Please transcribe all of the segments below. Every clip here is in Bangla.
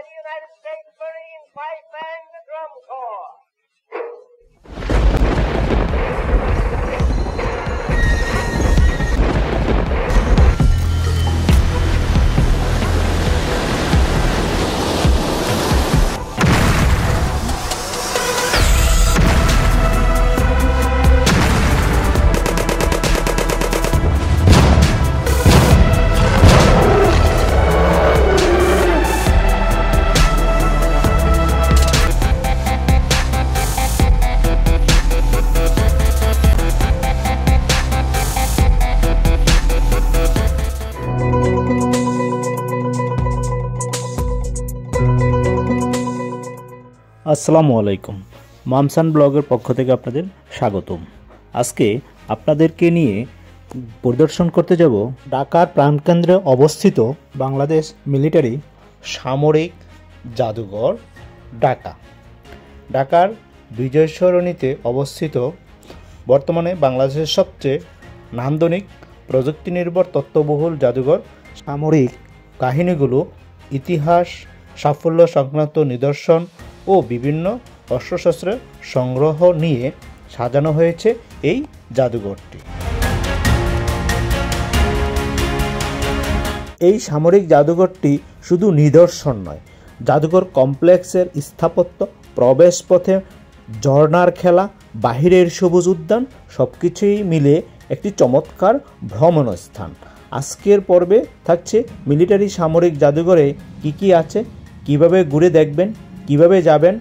the United States Marine Pipe Band Drum Corps. আসসালামু আলাইকুম, মামসান ব্লগের পক্ষ থেকে আপনাদের স্বাগতম। আজকে আপনাদেরকে নিয়ে পরিদর্শন করতে যাব ঢাকার প্রাণকেন্দ্রে অবস্থিত বাংলাদেশ মিলিটারি সামরিক জাদুঘর ঢাকা। ঢাকার বিজয় সরণিতে অবস্থিত বর্তমানে বাংলাদেশের সবচেয়ে নান্দনিক প্রযুক্তি নির্ভর তথ্যবহুল জাদুঘর। সামরিক কাহিনীগুলো, ইতিহাস, সাফল্য সংক্রান্ত নিদর্শন ও বিভিন্ন অস্ত্রশস্ত্রের সংগ্রহ নিয়ে সাজানো হয়েছে এই জাদুঘরটি। এই সামরিক জাদুঘরটি শুধু নিদর্শন নয়, জাদুঘর কমপ্লেক্সের স্থাপত্য, প্রবেশপথে ঝর্ণার খেলা, বাহিরের সবুজ উদ্যান সব কিছুই মিলে একটি চমৎকার ভ্রমণ স্থান। আজকের পর্বে থাকছে মিলিটারি সামরিক জাদুঘরে কী কী আছে, কিভাবে ঘুরে দেখবেন, কিভাবে যাবেন,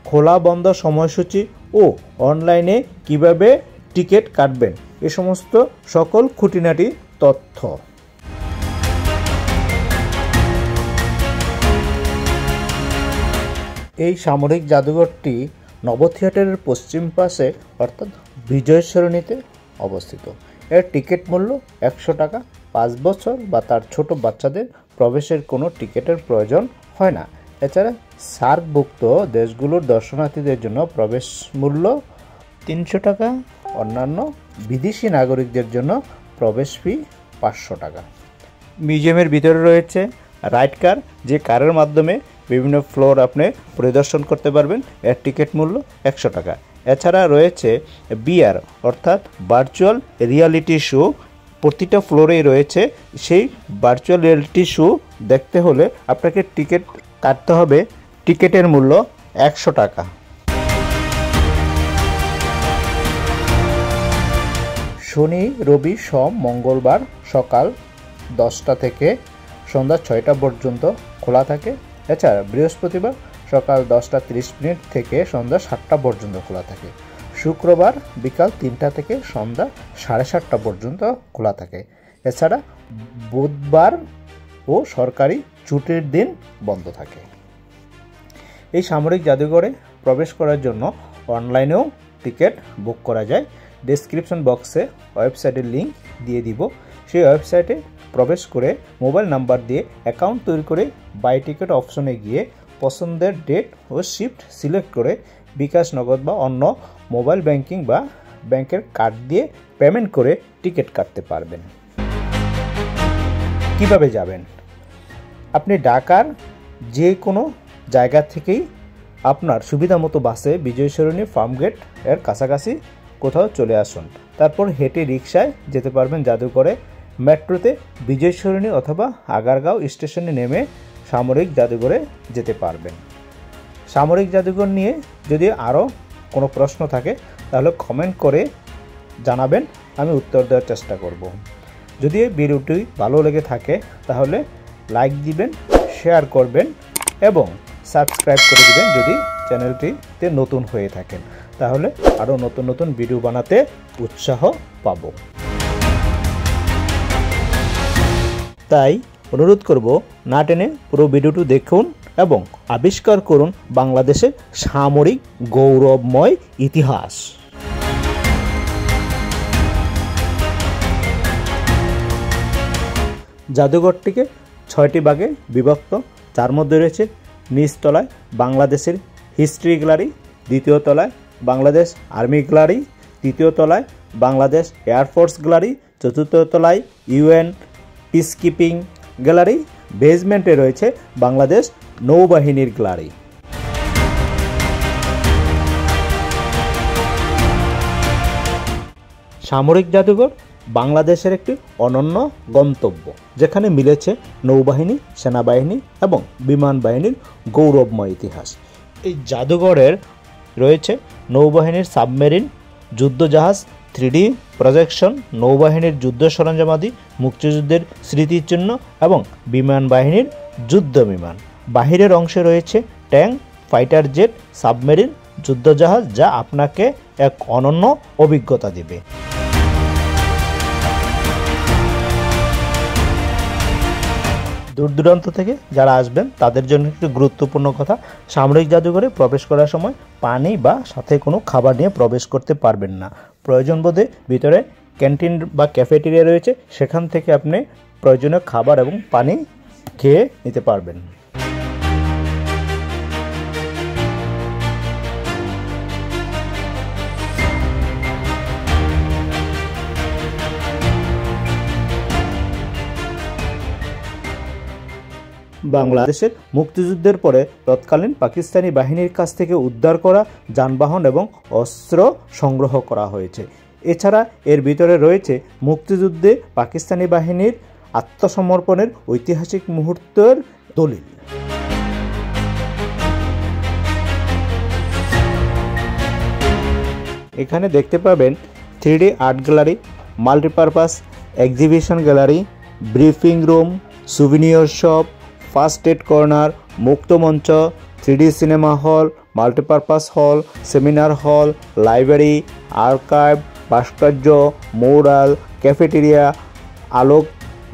খোলা বন্ধ সময়সূচি ও অনলাইনে কিভাবে টিকিট কাটবেন, এ সমস্ত সকল খুঁটিনাটি তথ্য। এই সামরিক জাদুঘরটি নব থিয়েটারের পশ্চিম পাশে অর্থাৎ বিজয় সরণিতে অবস্থিত। এর টিকিট মূল্য 100 টাকা। 5 বছর বা তার ছোট বাচ্চাদের প্রবেশের কোনো টিকিটের প্রয়োজন হয় না। এছাড়া সার্কভুক্ত দেশগুলোর দর্শনার্থীদের জন্য প্রবেশ মূল্য 300 টাকা, অন্যান্য বিদেশি নাগরিকদের জন্য প্রবেশ ফি 500 টাকা। মিউজিয়ামের ভিতরে রয়েছে রাইড কার, যে কারের মাধ্যমে বিভিন্ন ফ্লোর আপনি পরিদর্শন করতে পারবেন। এর টিকিট মূল্য 100 টাকা। এছাড়া রয়েছে বিআর অর্থাৎ ভার্চুয়াল রিয়ালিটি শো, প্রতিটা ফ্লোরেই রয়েছে। সেই ভার্চুয়াল রিয়ালিটি শো দেখতে হলে আপনাকে টিকিট কাটতে হবে। টিকিটের মূল্য 100 টাকা। শনি, রবি, সোম, মঙ্গলবার সকাল 10টা থেকে সন্ধ্যা 6টা পর্যন্ত খোলা থাকে। এছাড়া বৃহস্পতিবার সকাল 10:30 থেকে সন্ধ্যা 7টা পর্যন্ত খোলা থাকে। শুক্রবার বিকাল 3টা থেকে সন্ধ্যা 7:30 পর্যন্ত খোলা থাকে। এছাড়া বুধবার ও সরকারি ছুটির দিন বন্ধ থাকে। এই সামরিক জাদুঘরে প্রবেশ করার জন্য অনলাইনেও টিকিট বুক করা যায়। ডেসক্রিপশন বক্সে ওয়েবসাইটের লিঙ্ক দিয়ে দিব। সেই ওয়েবসাইটে প্রবেশ করে মোবাইল নাম্বার দিয়ে অ্যাকাউন্ট তৈরি করে বাই টিকিট অপশনে গিয়ে পছন্দের ডেট ও শিফট সিলেক্ট করে বিকাশ, নগদ বা অন্য মোবাইল ব্যাংকিং বা ব্যাংকের কার্ড দিয়ে পেমেন্ট করে টিকিট কাটতে পারবেন। কিভাবে যাবেন? আপনি ঢাকার যে কোনো জায়গা থেকেই আপনার সুবিধা মতো বাসে বিজয় সরণি ফার্মগেট এর কাছাকাছি কোথাও চলে আসুন। তারপর হেঁটে রিকশায় যেতে পারবেন জাদুঘরে। মেট্রোতে বিজয় সরণি অথবা আগারগাঁও স্টেশনে নেমে সামরিক জাদুঘরে যেতে পারবেন। সামরিক জাদুঘর নিয়ে যদি আরও কোনো প্রশ্ন থাকে তাহলে কমেন্ট করে জানাবেন, আমি উত্তর দেওয়ার চেষ্টা করব। যদি এই ভিডিওটি ভালো লেগে থাকে তাহলে লাইক দিবেন, শেয়ার করবেন এবং সাবস্ক্রাইব করে দিবেন যদি চ্যানেলটিতে নতুন হয়ে থাকেন। তাহলে আরও নতুন নতুন ভিডিও বানাতে উৎসাহ পাব। তাই অনুরোধ করব, না টেনে পুরো ভিডিওটি দেখুন এবং আবিষ্কার করুন বাংলাদেশের সামরিক গৌরবময় ইতিহাস। জাদুঘরটিকে 6টি ভাগে বিভক্ত, যার মধ্যে রয়েছে নিচতলায় বাংলাদেশের হিস্ট্রি গ্যালারি, দ্বিতীয় তলায় বাংলাদেশ আর্মি গ্যালারি, তৃতীয় তলায় বাংলাদেশ এয়ারফোর্স গ্যালারি, চতুর্থ তলায় ইউএন পিসকিপিং গ্যালারি, বেসমেন্টে রয়েছে বাংলাদেশ নৌবাহিনীর গ্যালারি। সামরিক জাদুঘর বাংলাদেশের একটি অনন্য গন্তব্য, যেখানে মিলেছে নৌবাহিনী, সেনাবাহিনী এবং বিমান বাহিনীর গৌরবময় ইতিহাস। এই জাদুঘরের রয়েছে নৌবাহিনীর সাবমেরিন, যুদ্ধজাহাজ, 3D প্রজেকশন, নৌবাহিনীর যুদ্ধ সরঞ্জামাদি, মুক্তিযুদ্ধের স্মৃতিচিহ্ন এবং বিমান বাহিনীর যুদ্ধ বিমান। বাহিরের অংশে রয়েছে ট্যাঙ্ক, ফাইটার জেট, সাবমেরিন, যুদ্ধজাহাজ, যা আপনাকে এক অনন্য অভিজ্ঞতা দেবে। দূর দূরান্ত থেকে যারা আসবেন তাদের জন্য একটি গুরুত্বপূর্ণ কথা, সামরিক জাদুঘরে প্রবেশ করার সময় পানি বা সাথে কোনো খাবার নিয়ে প্রবেশ করতে পারবেন না। প্রয়োজন বোধে ভিতরে ক্যান্টিন বা ক্যাফেটেরিয়া রয়েছে, সেখান থেকে আপনি প্রয়োজনীয় খাবার এবং পানি খেয়ে নিতে পারবেন। বাংলাদেশের মুক্তিযুদ্ধের পরে তৎকালীন পাকিস্তানি বাহিনীর কাছ থেকে উদ্ধার করা যানবাহন এবং অস্ত্র সংগ্রহ করা হয়েছে। এছাড়া এর ভিতরে রয়েছে মুক্তিযুদ্ধে পাকিস্তানি বাহিনীর আত্মসমর্পণের ঐতিহাসিক মুহূর্তের দলিল। এখানে দেখতে পাবেন 3D art gallery, multipurpose exhibition gallery, briefing room, souvenir shop, first aid corner, মুক্ত মঞ্চ, 3D সিনেমা হল, মাল্টিপারপাস হল, সেমিনার হল, লাইব্রেরি, আর্কাইভ, ভাস্কর্য, মৌরাল, ক্যাফেটেরিয়া, আলোক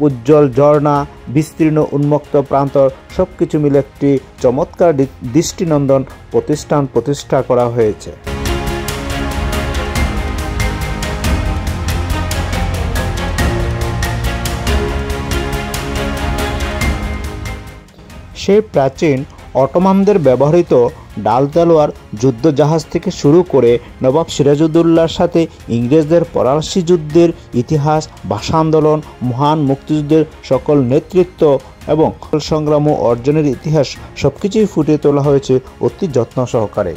উজ্জ্বল ঝর্ণা, বিস্তীর্ণ উন্মুক্ত প্রান্তর, সব কিছু মিলে একটি চমৎকার দৃষ্টিনন্দন প্রতিষ্ঠান প্রতিষ্ঠা করা হয়েছে। সেই প্রাচীন অটোমানদের ব্যবহৃত ডাল তলোয়ার যুদ্ধ জাহাজ থেকে শুরু করে নবাব সিরাজউদ্দৌলার সাথে ইংরেজদের ফরাসি যুদ্ধের ইতিহাস, ভাষা আন্দোলন, মহান মুক্তিযুদ্ধের সকল নেতৃত্ব এবং সংগ্রাম ও অর্জনের ইতিহাস সবকিছুই ফুটিয়ে তোলা হয়েছে অতি যত্ন সহকারে।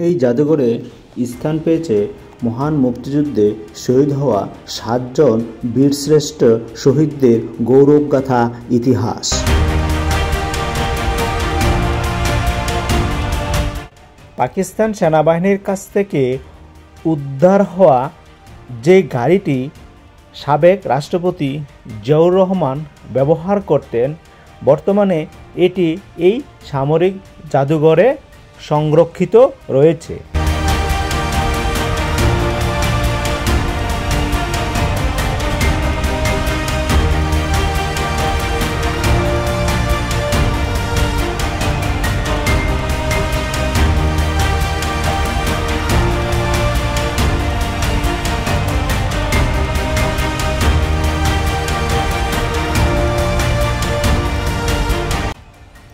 এই জাদুঘরে স্থান পেয়েছে মহান মুক্তিযুদ্ধে শহীদ হওয়া 7 জন বীরশ্রেষ্ঠ শহীদদের গৌরবগাথা ইতিহাস। পাকিস্তান সেনাবাহিনীর কাছ থেকে উদ্ধার হওয়া যে গাড়িটি সাবেক রাষ্ট্রপতি জিয়াউর রহমান ব্যবহার করতেন, বর্তমানে এটি এই সামরিক জাদুঘরে সংরক্ষিত রয়েছে।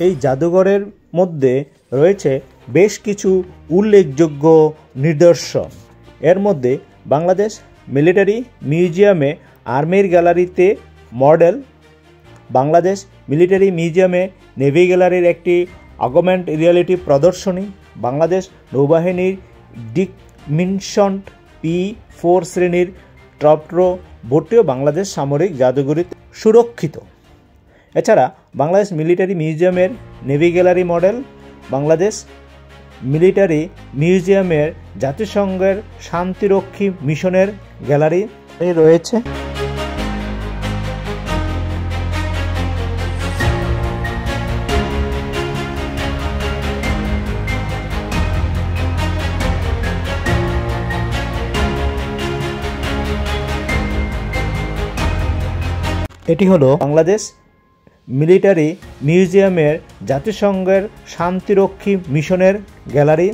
এই জাদুঘরের মধ্যে রয়েছে বেশ কিছু উল্লেখযোগ্য নিদর্শন। এর মধ্যে বাংলাদেশ মিলিটারি মিউজিয়ামে আর্মির গ্যালারিতে মডেল, বাংলাদেশ মিলিটারি মিউজিয়ামে নেভি গ্যালারির একটি অগমেন্ট রিয়ালিটি প্রদর্শনী, বাংলাদেশ নৌবাহিনীর ডিকমিনশন P4 শ্রেণীর ট্রপট্রো ভর্তিও বাংলাদেশ সামরিক জাদুঘরে সুরক্ষিত। এছাড়া বাংলাদেশ মিলিটারি মিউজিয়ামের navy gallery model, Bangladesh military মিউজিয়ামের জাতিসংঘের শান্তিরক্ষী মিশনের গ্যালারি রয়েছে। এটি হলো বাংলাদেশ মিলিটারি মিউজিয়ামের জাতিসংঘের শান্তিরক্ষী মিশনের গ্যালারি।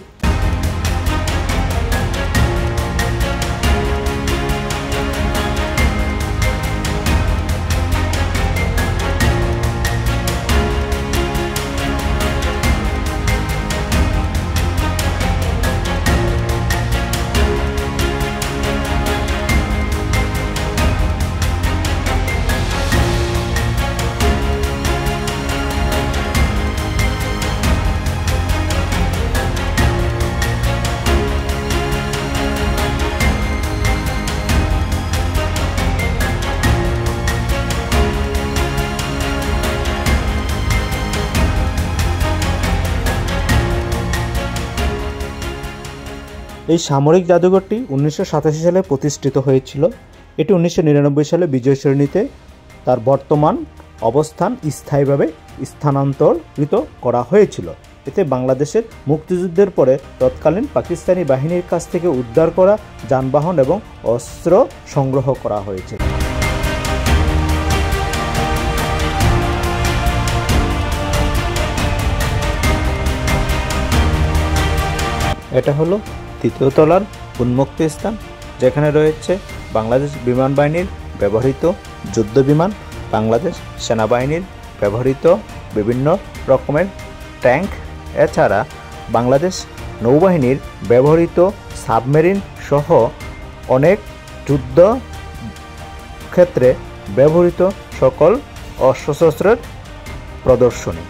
এই সামরিক জাদুঘরটি 1987 সালে প্রতিষ্ঠিত হয়েছিল। এটি 1999 সালে বিজয় সরণিতে তার বর্তমান অবস্থান স্থায়ীভাবে স্থানান্তরিত করা হয়েছিল। এতে বাংলাদেশের মুক্তিযুদ্ধের পরে তৎকালীন পাকিস্তানি বাহিনীর কাছ থেকে উদ্ধার করা যানবাহন এবং অস্ত্র সংগ্রহ করা হয়েছে। এটা হলো তৃতীয় তলার উন্মুক্ত স্থান, যেখানে রয়েছে বাংলাদেশ বিমান বাহিনীর ব্যবহৃত যুদ্ধ বিমান, বাংলাদেশ সেনাবাহিনীর ব্যবহৃত বিভিন্ন রকমের ট্যাঙ্ক, এছাড়া বাংলাদেশ নৌবাহিনীর ব্যবহৃত সাবমেরিন সহ অনেক যুদ্ধ ক্ষেত্রে ব্যবহৃত সকল অস্ত্রশস্ত্রের প্রদর্শনী।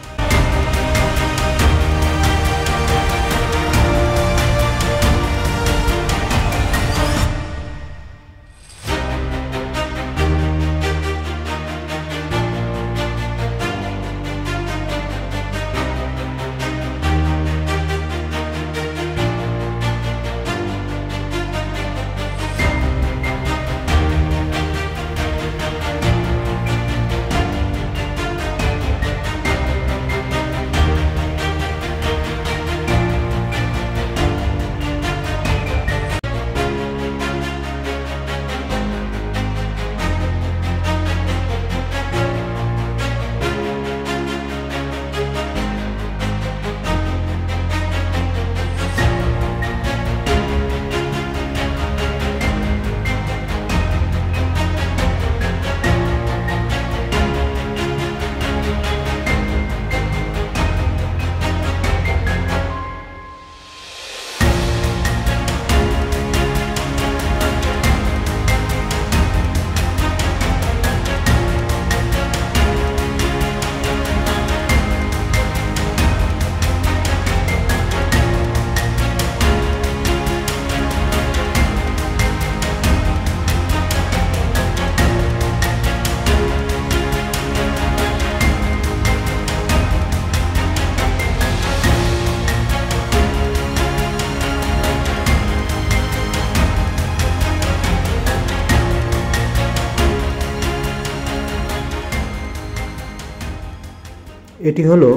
এটি হলো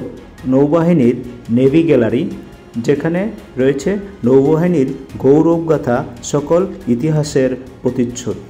নৌবাহিনীর নেভি গ্যালারি, যেখানে রয়েছে নৌবাহিনীর গৌরবগাথা সকল ইতিহাসের প্রতিচ্ছবি।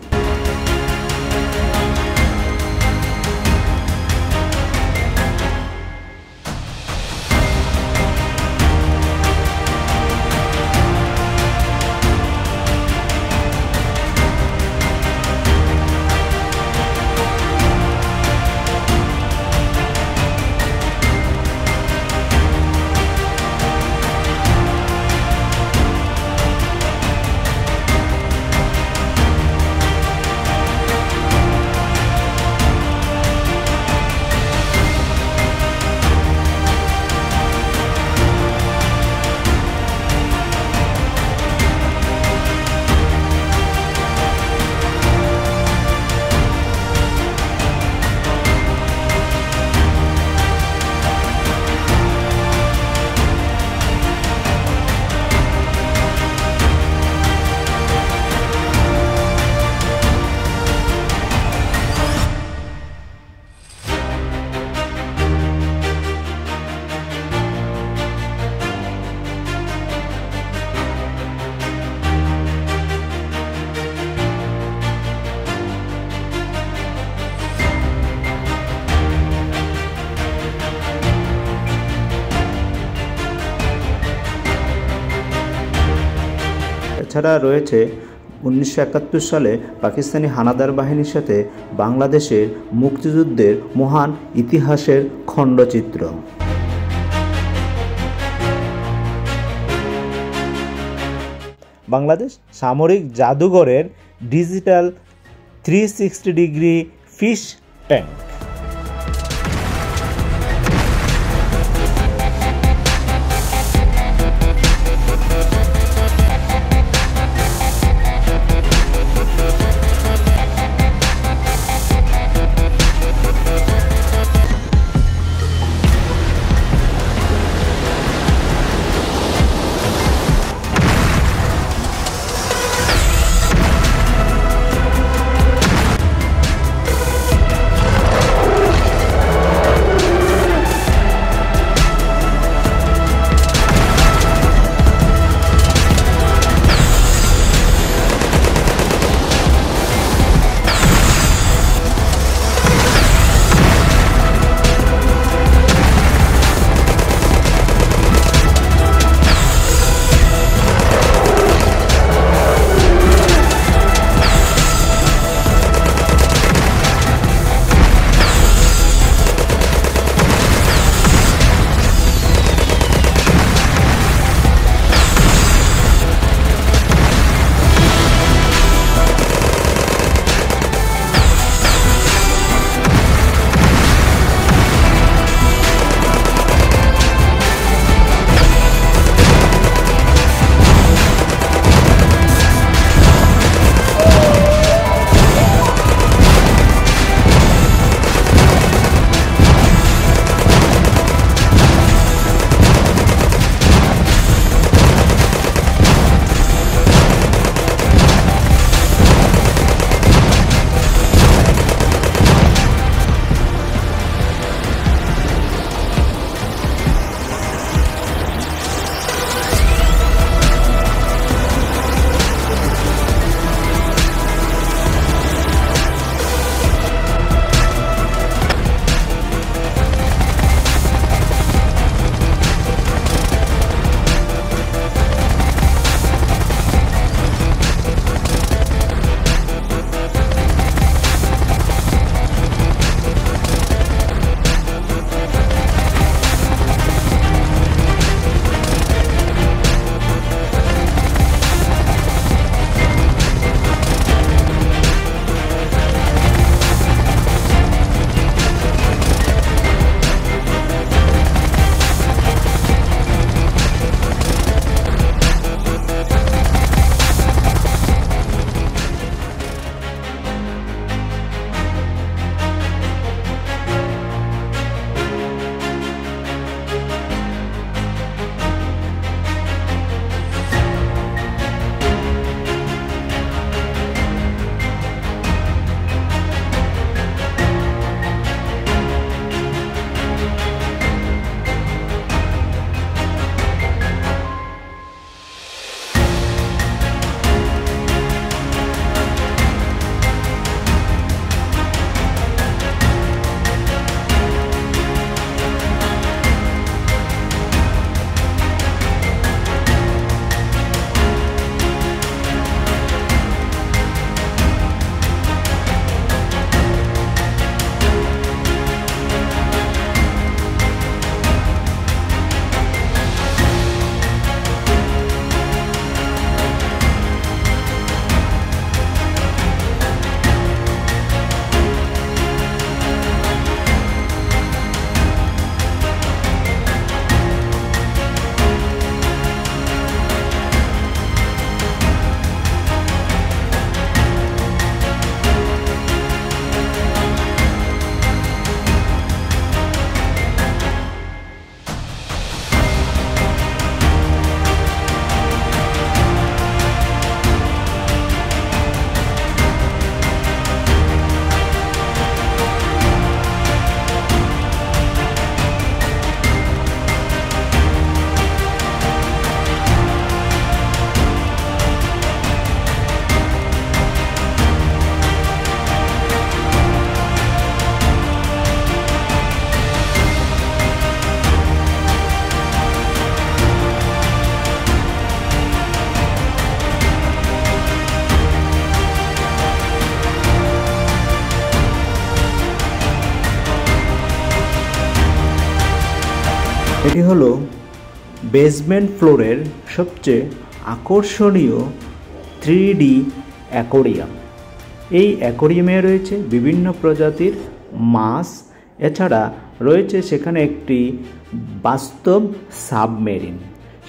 এছাড়া রয়েছে 1971 সালে পাকিস্তানি হানাদার বাহিনীর সাথে বাংলাদেশের মুক্তিযুদ্ধের মহান ইতিহাসের খণ্ডচিত্র। বাংলাদেশ সামরিক জাদুঘরের ডিজিটাল 360 ডিগ্রি ফিশ ট্যাঙ্ক। এটি হলো বেসমেন্ট ফ্লোরের সবচেয়ে আকর্ষণীয় 3D অ্যাকোরিয়াম। এই অ্যাকোরিয়ামে রয়েছে বিভিন্ন প্রজাতির মাছ, এছাড়া রয়েছে সেখানে একটি বাস্তব সাবমেরিন।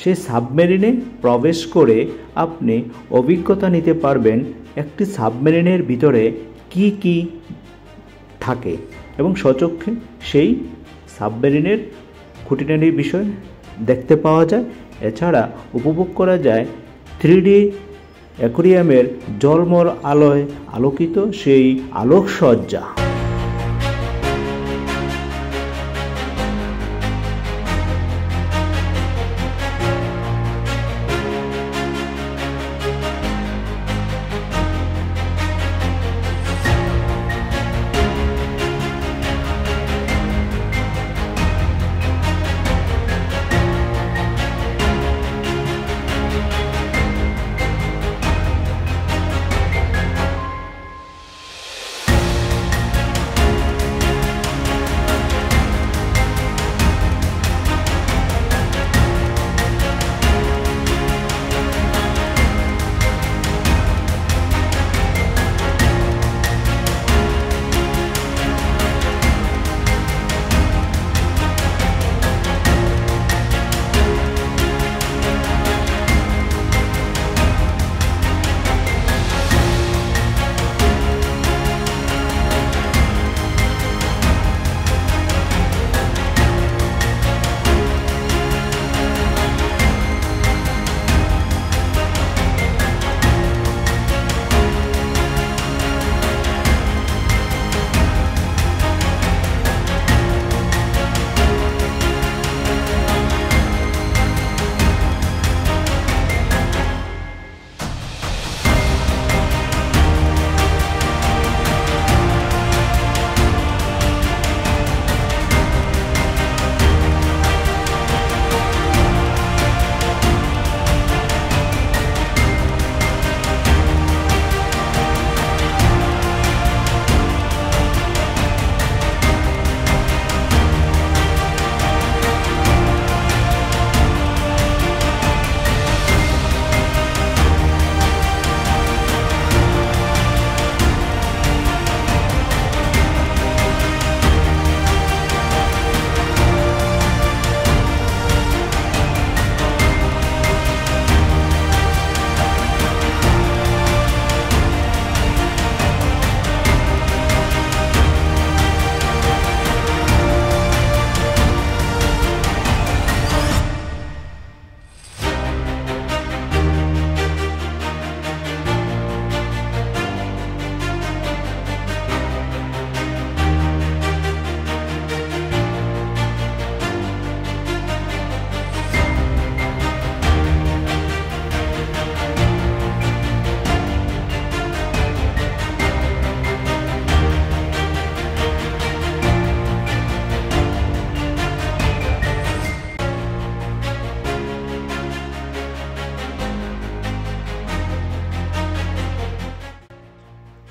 সেই সাবমেরিনে প্রবেশ করে আপনি অভিজ্ঞতা নিতে পারবেন একটি সাবমেরিনের ভিতরে কি কি থাকে এবং সচক্ষে সেই সাবমেরিনের খুঁটিনাটি বিষয় দেখতে পাওয়া যায়। এছাড়া উপভোগ করা যায় 3D অ্যাকোরিয়ামের ঝলমল আলোয় আলোকিত সেই আলোকসজ্জা।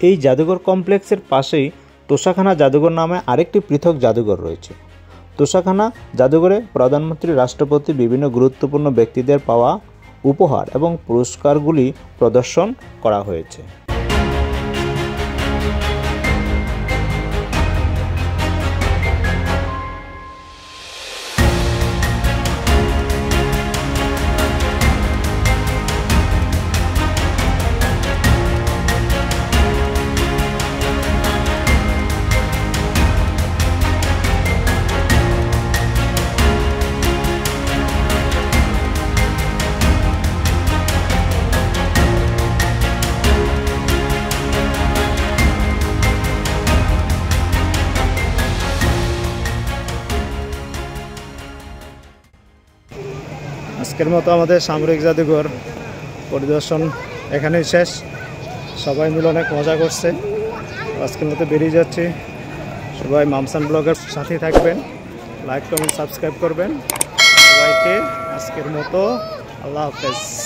এই জাদুঘর কমপ্লেক্সের পাশেই তোষাখানা জাদুঘর নামে আরেকটি পৃথক জাদুঘর রয়েছে। তোষাখানা জাদুঘরে প্রধানমন্ত্রী, রাষ্ট্রপতি, বিভিন্ন গুরুত্বপূর্ণ ব্যক্তিদের পাওয়া উপহার এবং পুরস্কারগুলি প্রদর্শন করা হয়েছে। আজকের মতো আমাদের সামরিক জাদুঘর পরিদর্শন এখানেই শেষ। সবাই মিলে অনেক মজা করছে। আজকের মতো বেরিয়ে যাচ্ছি। সবাই মামসান ব্লগের সাথে থাকবেন, লাইক কমেন্ট সাবস্ক্রাইব করবেন। সবাইকে আজকের মতো আল্লাহ হাফেজ।